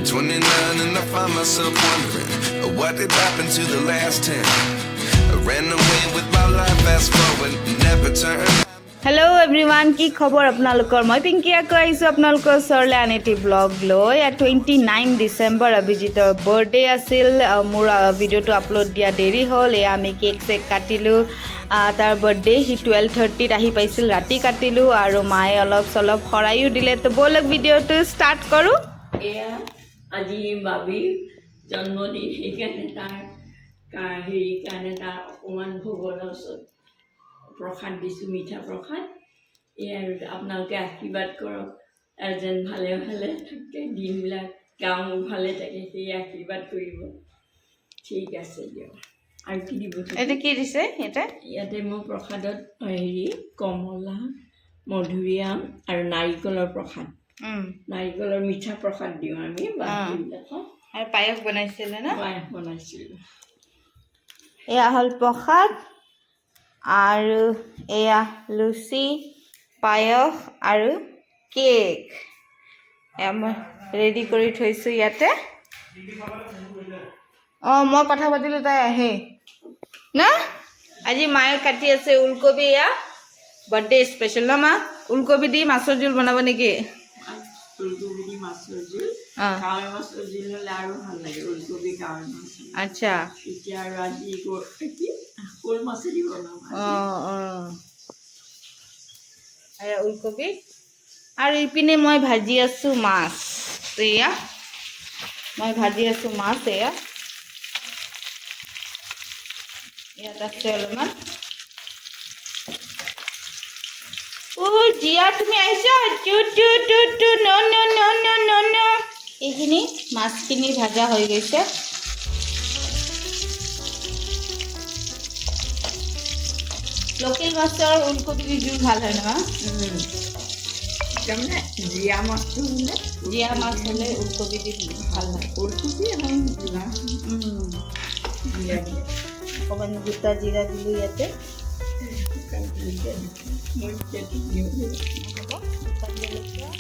29 and I find myself wondering what did happen to the last 10. I ran away with my life, fast forward, never turn. Hello' everyone, কি খবৰ আপোনালোকৰ? মই পিংকি আকৌ আহিছোঁ আপোনালোকৰ ওচৰলৈ আন এটি ব্লগ লৈ। 29 ডিচেম্বৰ অভিজিতৰ বাৰ্থডে আছিল। মোৰ ভিডিঅ'টো আপলোড দিয়া দেৰি হ'ল। এয়া আমি কেক চেক কাটিলোঁ। তাৰ বাৰ্থডে সি 12:30ত আহি পাইছিল, ৰাতি কাটিলোঁ আৰু মায়ে অলপ চলপ শৰাইও দিলে। তো ব'লক ভিডিঅ'টো ষ্টাৰ্ট কৰোঁ। এয়া আজি বাবীৰ জন্মদিন, সেইকাৰণে তাৰ কাৰণে তাৰ অকণমান ভগৱানৰ ওচৰত প্ৰসাদ দিছোঁ, মিঠা প্ৰসাদ। এয়া আৰু আপোনালোকে আশীৰ্বাদ কৰক আৰু যেন ভালে ভালে থাকে, দিনবিলাক গাঁও ভালে থাকে, সেই আশীৰ্বাদ কৰিব। ঠিক আছে দিয়ক। আৰু কি দিব? এইটো কি দিছে? ইয়াতে মোৰ প্ৰসাদত কমলা, মধুৰিআম আৰু নাৰিকলৰ প্ৰসাদ, নাৰিকলৰ মিঠা প্ৰসাদ দিওঁ আমি বাকীবিলাকক। আৰু পায়স বনাইছিলে ন? পায়স বনাইছিলোঁ। এয়া হ'ল প্ৰসাদ আৰু এয়া লুচি, পায়স আৰু কেক। এয়া মই ৰেডি কৰি থৈছোঁ ইয়াতে। মই কথা পাতিলোঁ, তাই আহে ন। আজি মায়ে কাটি আছে ওলকবি। এয়া বাৰ্থডে স্পেচিয়েল ন মা? ওলকবি দি মাছৰ জোল বনাব নেকি? ওলকবি দি মাছৰ জোল, কাৱৈ মাছৰ জোল হ'লে আৰু ভাল লাগে। ওলকবি কাৱৈ মাছ। আচ্ছা, এতিয়া আৰু আজি শ'ল মাছেদি বনাম। ওলকবি আৰু ইপিনে মই ভাজি আছোঁ মাছ। এয়া মই ভাজি আছোঁ মাছ। ইয়াত আছে অলপমান। জিয়া তুমি আহিছা? এইখিনি মাছখিনি ভাজা হৈ গৈছে। লোকেল মাছৰ ওলকবি দি জোল ভাল হয় নহয়? তাৰমানে জীয়া মাছটো হ'লে, জীয়া মাছ হ'লে ওলকবি দি ভাল হয়। ওলকবি অকণমান গোটা জিৰা দিলোঁ ইয়াতে।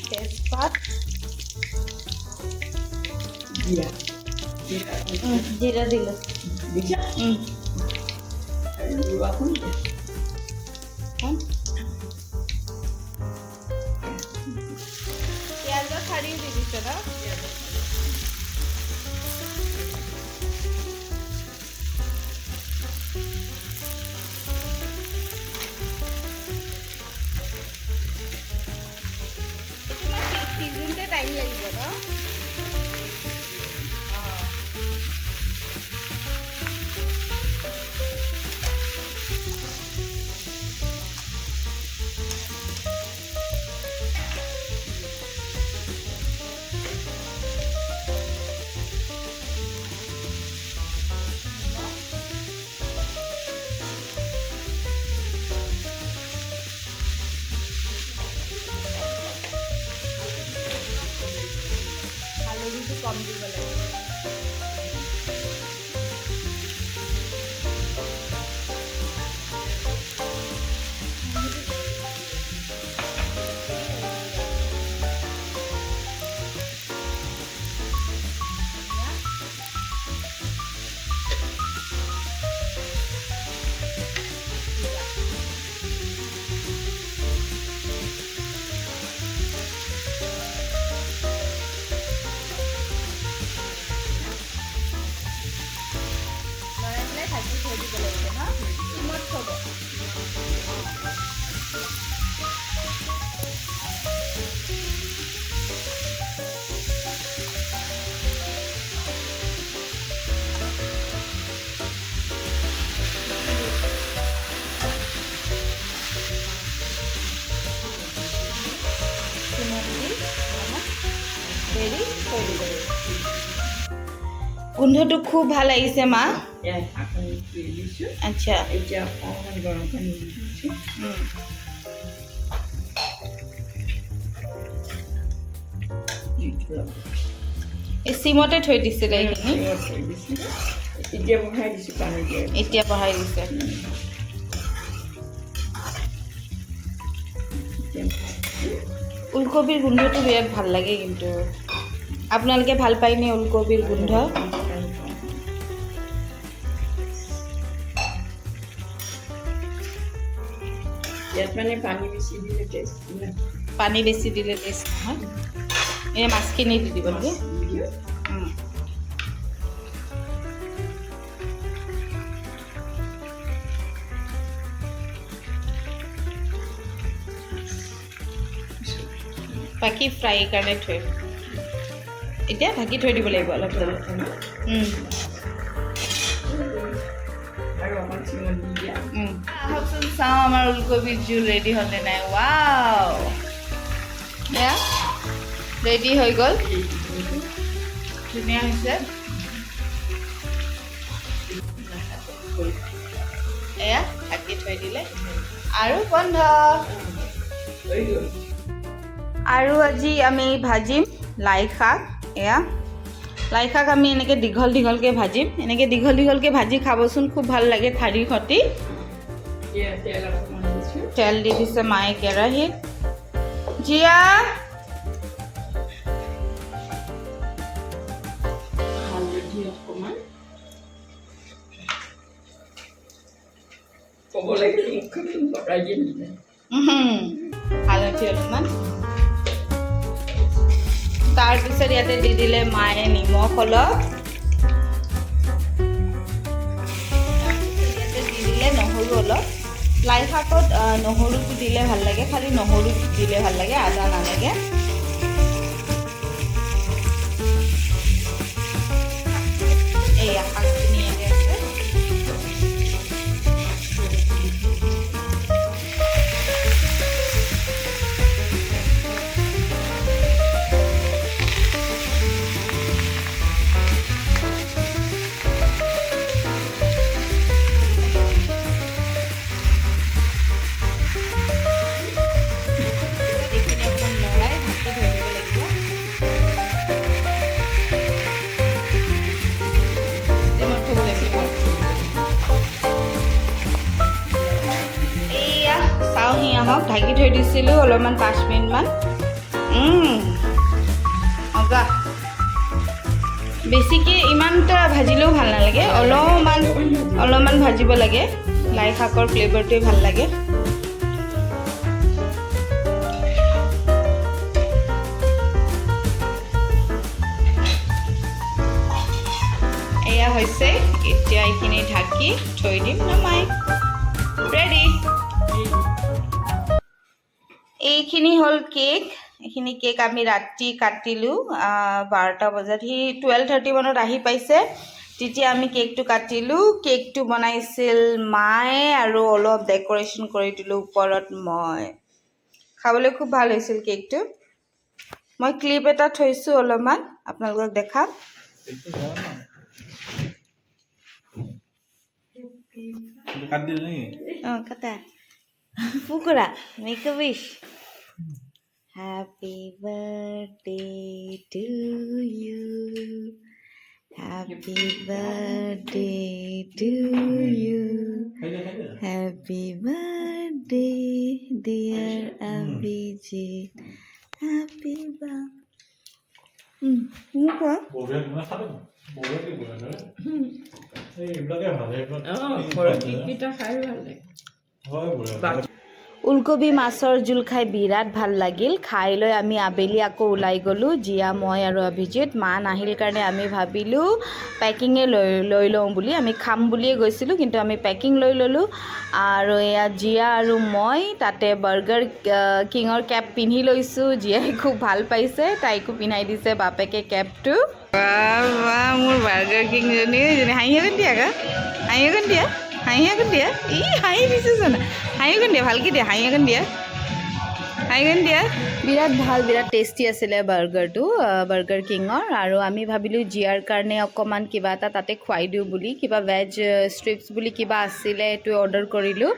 তেজপাত, জিৰা দিলোঁ। পিঁয়াজৰ ঠাৰিও দি দিছে ন? সিজোতে টাইম লাগিব ন? হালধিটো কম দিব লাগে। ভাজি থৈ দিব লাগিব ন? চিমত থ'ব। গোন্ধটো খুব ভাল আহিছে মা। আচ্ছা, এতিয়া অকণমান গৰম পানী দি দিছোঁ। এই চিমতে থৈ দিছিলে এইখিনি। এতিয়া বহাই দিছোঁ পানী দিয়ে। এতিয়া বহাই দিছে। ওলকবিৰ গোন্ধটো বিৰাট ভাল লাগে কিন্তু। আপোনালোকে ভাল পায়নে ওলকবিৰ গোন্ধ? ইয়াত মানে পানী বেছি দিলে টেষ্ট পানী বেছি দিলে টেষ্ট নহয়। এই মাছখিনি দি দিব লাগে। বাকী ফ্ৰাই কাৰণে থৈ এতিয়া ঢাকি থৈ দিব লাগিব অলপ। আৰু অকণ চিঙত দি দিয়া আহকচোন চাওঁ আমাৰ ওলকবিৰ জোল ৰেডি হ'লনে নাই। ৱাও, এয়া ৰেডি হৈ গ'ল, ধুনীয়া হৈছে। এয়া ঢাকি থৈ দিলে আৰু বন্ধ। হৈ গ'ল। আৰু আজি আমি ভাজিম লাই শাক। এয়া লাই শাক আমি এনেকৈ দীঘল দীঘলকৈ ভাজিম। এনেকৈ দীঘল দীঘলকৈ ভাজি খাবচোন, খুব ভাল লাগে ঠাৰিৰ সৈতে। তেল অকণমান দিছোঁ। তেল দি দিছে মায়ে কেৰাহীত। জিয়া হালধি অকণমান ক'ব লাগে মুখখন বটাই দিয়ে নেকি? হালধি অলপমান, তাৰপিছত ইয়াতে দি দিলে মায়ে নিমখ অলপ, ইয়াতে দি দিলে নহৰু অলপ। লাই শাকত নহৰুটো দিলে ভাল লাগে, খালি নহৰু দিলে ভাল লাগে, আদা নালাগে। এইয়া শাকখিনি ইয়াতে আছে। ঢাকি থৈ দিছিলোঁ অলপমান 5 মিনিটমান। মজা। বেছিকৈ ইমানটা ভাজিলেও ভাল নালাগে, অলপমান ভাজিব লাগে। লাই শাকৰ ফ্লেভাৰটোৱে ভাল লাগে। এয়া হৈছে, এতিয়া এইখিনি ঢাকি থৈ দিম নমাই। ৰেডি। এইখিনি হ'ল কেক। এইখিনি কেক আমি ৰাতি কাটিলোঁ 12টা বজাত। সি 12:30 মানত আহি পাইছে, তেতিয়া আমি কেকটো কাটিলোঁ। কেকটো বনাইছিল মায়ে আৰু অলপ ডেক'ৰেশ্যন কৰি দিলোঁ ওপৰত মই। খাবলৈ খুব ভাল হৈছিল কেকটো। মই ক্লিপ এটা থৈছোঁ অলপমান, আপোনালোকক দেখাম। অঁ কাটা পুকুৰা make a wish. Happy birthday to you. Happy birthday to you. Happy birthday dear Abhijit. Happy birthday. ওলকবি মাছৰ জোল খাই বিৰাট ভাল লাগিল। খাই লৈ আমি আবেলি আকৌ ওলাই গ'লোঁ, জিয়া, মই আৰু অভিজিত। মা নাহিল কাৰণে আমি ভাবিলোঁ পেকিঙে লৈ লওঁ বুলি। আমি খাম বুলিয়ে গৈছিলোঁ, কিন্তু আমি পেকিং লৈ ল'লোঁ। আৰু এয়া জিয়া আৰু মই তাতে বাৰ্গাৰ কিঙৰ কেপ পিন্ধি লৈছোঁ। জিয়াই খুব ভাল পাইছে, তাইকো পিন্ধাই দিছে বাপেকে কেপটো। মোৰ বাৰ্গাৰ কিংজনী হাঁহি এখন দিয়া গা, হাঁহি এখন দিয়া, হাঁহি এখন দিয়া। হাঁহি দিছোঁ জানা, হাঁহি এখন দিয়া, ভালকৈ দিয়া, হাঁহি এখন দিয়া, হাঁহি এখন দিয়া। বিৰাট ভাল, বিৰাট টেষ্টি আছিলে বাৰ্গাৰটো, বাৰ্গাৰ কিঙৰ। আৰু আমি ভাবিলোঁ জিয়াৰ কাৰণে অকণমান কিবা এটা তাতে খুৱাই দিওঁ বুলি। কিবা ভেজ ষ্ট্ৰিপছ বুলি কিবা আছিলে, এইটো অৰ্ডাৰ কৰিলোঁ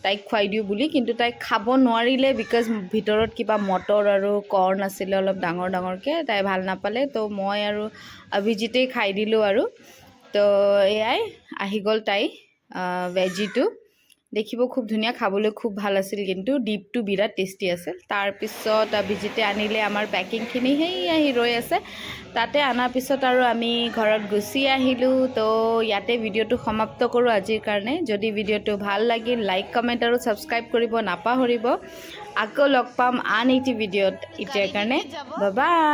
তাইক খুৱাই দিওঁ বুলি। কিন্তু তাইক খাব নোৱাৰিলে, বিকজ ভিতৰত কিবা মটৰ আৰু কৰ্ণ আছিলে অলপ ডাঙৰ ডাঙৰকৈ, তাই ভাল নাপালে। তো মই আৰু অভিজিতেই খাই দিলোঁ আৰু। তো এয়াই আহি গ'ল তাই ভেজিটো। দেখিব খুব ধুনীয়া খাবলৈ খুব ভাল আছিল কিন্তু ডিপটো বিৰাট টেষ্টি আছিল তাৰপিছত বিজিতে আনিলে আমাৰ পেকিংখিনি সেই আহি ৰৈ আছে তাতে আনাৰ পিছত আৰু আমি ঘৰত গুচি আহিলোঁ তো ইয়াতে ভিডিঅ'টো সমাপ্ত কৰোঁ আজিৰ কাৰণে যদি ভিডিঅ'টো ভাল লাগিল লাইক কমেণ্ট আৰু ছাবস্ক্ৰাইব কৰিব নাপাহৰিব আকৌ লগ পাম আন এটি ভিডিঅ'ত এতিয়াৰ কাৰণে বাই বাই